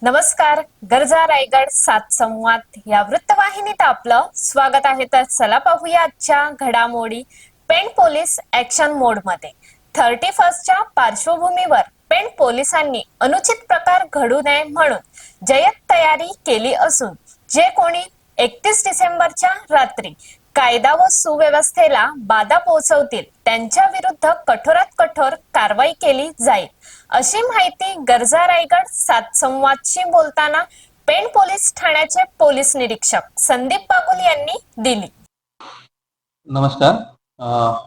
नमस्कार. गरजा रायगड सात संवाद या वृत्तवाहिनीत आपलं स्वागत आहे. तर चला पाहूया आजच्या घडामोडी पेण पोलीस ऍक्शन मोड मध्ये. 31च्या पार्श्वभूमीवर पेण पोलिसांनी अनुचित प्रकार घडू नये म्हणून जय्यत तयारी केली असून जे कोणी 31 डिसेंबरच्या रात्री कायदा व सुव्यवस्थेला बाधा पोहोचवतील त्यांच्या विरुद्ध कठोरात कठोर कारवाई केली जाईल, अशी माहिती गरजा रायगड सात संवादशी बोलताना पेण पोलीस ठाण्याचे पोलीस निरीक्षक संदीप बागुल यांनी दिली. नमस्कार,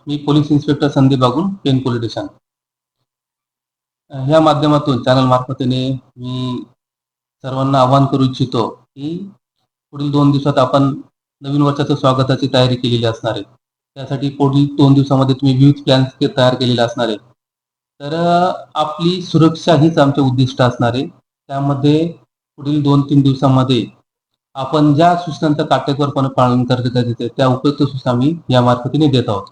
मी police inspector Sandeep Bagul, Pen police station. या माध्यमातून चॅनल मार्फतीने मी सर्वांना आवाहन करू इच्छितो की पुढील 2 दिवसात आपण नवीन वर्षाच्या स्वागताची तयारी केलेली असणार आहे. त्यासाठी पुढील 2 दिवसामध्ये तुम्ही विविध प्लॅन्स तयार केलेले असणार आहे. तर आपली सुरक्षा हीच आमचे उद्दिष्ट असणार आहे. त्यामध्ये पुढील 2-3 दिवसामध्ये आपण ज्या सूचनांचं काटेकोरपणे पालन करण्यात येते त्या उपयुक्त सूचना मी या मार्फतीने देत आहोत.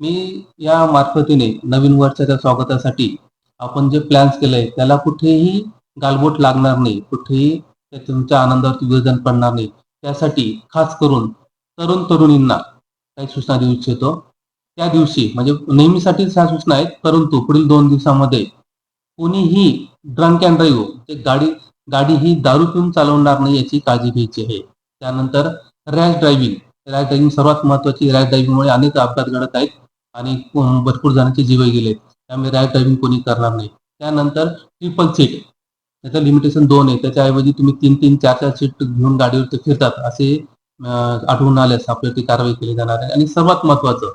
मी या मार्फतीने नवीन वर्षाच्या स्वागतासाठी आपण जे प्लॅन्स केले त्याला कुठेही गालबोट लागणार नाही, कुठेही तुमच्या आनंदावरती विघ्न पडणार नाही. त्यासाठी खास करून तरुण तरुणींना काही सूचना देऊ इच्छितो. त्या दिवशी म्हणजे नेहमीसाठीच ह्या सूचना आहेत, परंतु पुढील 2 दिवसामध्ये कोणीही ड्रंक अँड ड्राईव्ह गाडी ही दारू पिऊन चालवणार नाही याची काळजी घ्यायची आहे. त्यानंतर रॅश ड्रायव्हिंग सर्वात महत्वाची. रॅश ड्रायव्हिंगमुळे अनेक अपघात घडत आहेत आणि भरपूर जणांचे जीवही गेलेत. त्यामुळे रॅश ड्रायव्हिंग कोणी करणार नाही. त्यानंतर ट्रिपल सीट, त्याचं लिमिटेशन 2 आहे, त्याच्याऐवजी तुम्ही 3-3, 4-4 सीट घेऊन गाडीवरती फिरतात असे आढळून आल्यास आपल्यावरती कारवाई केली जाणार आहे. आणि सर्वात महत्वाचं,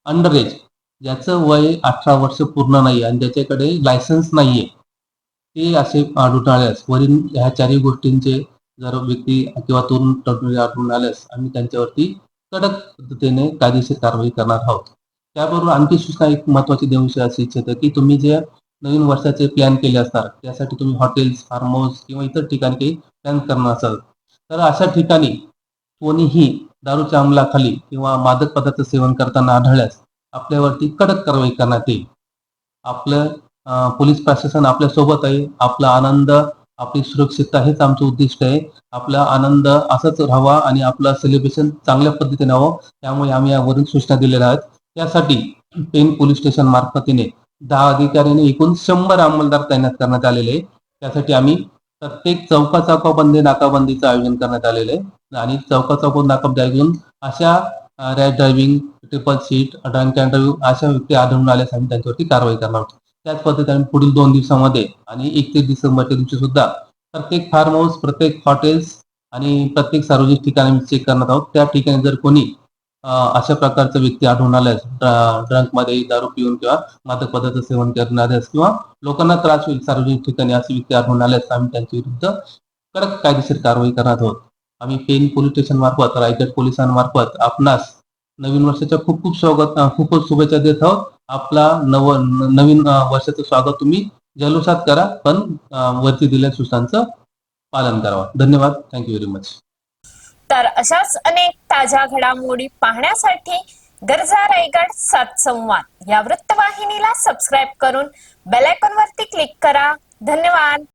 अंडर एज, ज्याचं वय 18 वर्ष पूर्ण नाही आणि ज्याच्याकडे लायसन्स नाहीये ते असे आढळून आल्यास वरील ह्या 4 गोष्टींचे जर व्यक्ती किंवा तरुण तरुणी आढळून आल्यास आम्ही त्यांच्यावरती कडक पद्धतीने कायदेशीर कारवाई करणार आहोत. त्याबरोबर आणखी सूचना एक महत्वाची देऊ इच्छितो की तुम्ही जे नवीन वर्षाचे प्लॅन केले असतात त्यासाठी तुम्ही हॉटेल्स, फार्म हाऊस किंवा इतर ठिकाणी काही प्लॅन करणार असाल तर अशा ठिकाणी कोणीही दारूच्या अंमलाखाली किंवा मादक पदार्थ सेवन करताना आढळल्यास आपल्यावरती कडक कारवाई करण्यात येईल. आपलं पोलीस प्रशासन आपल्या सोबत आहे. आपला आनंद, आपली सुरक्षितता हेच आमचं उद्दिष्ट आहे. आपला आनंद असाच राहावा आणि आपलं सेलिब्रेशन चांगल्या पद्धतीने व्हावं, त्यामुळे आम्ही यावरून सूचना दिलेल्या आहेत. त्यासाठी पेण पोलीस स्टेशन मार्फतीने 10 अधिकाऱ्यांनी एकूण 100 अंमलदार तैनात करण्यात आलेले आहे. त्यासाठी आम्ही प्रत्येक चौकाचौकामध्ये नाकाबंदीचं आयोजन करण्यात आलेलं आहे आणि चौकाचौकात नाकाबंदी घेऊन अशा rash driving, triple seat, drunk and drive अशा व्यक्ती आढळून आल्यास आम्ही त्यांच्यावरती कारवाई करणार आहोत. त्याच पद्धतीने पुढील 2 दिवसामध्ये आणि 31 डिसेंबरच्या दिवशी सुद्धा प्रत्येक फार्म हाऊस, प्रत्येक हॉटेल्स आणि प्रत्येक सार्वजनिक ठिकाणी चेक करणार आहोत. त्या ठिकाणी जर कोणी अशा प्रकारचा व्यक्ती आढळून आल्यास, ड्रंक मध्ये दारू पिऊन किंवा मादक पदार्थ सेवन करणाऱ्यास किंवा लोकांना त्रास होईल सार्वजनिक ठिकाणी असे व्यक्ती आढळून आल्यास आम्ही त्यांच्या विरुद्ध कडक कायदेशीर कारवाई करणार आहोत. आम्ही पेण पोलीस स्टेशन मार्फत, रायगड पोलिसांमार्फत आपणास नवीन वर्षाच्या खूप खूप शुभेच्छा देत आहोत. आपला नवीन वर्षाचं स्वागत तुम्ही जल्लोषात करा, पण वरती दिलेल्या सूचनांचं पालन करावं. धन्यवाद. Thank you very much. तर अशाच अनेक ताज्या घडामोडी पाहण्यासाठी गरजा रायगड सात संवाद या वृत्तवाहिनीला सबस्क्राईब करून बेल आयकॉन वरती क्लिक करा. धन्यवाद.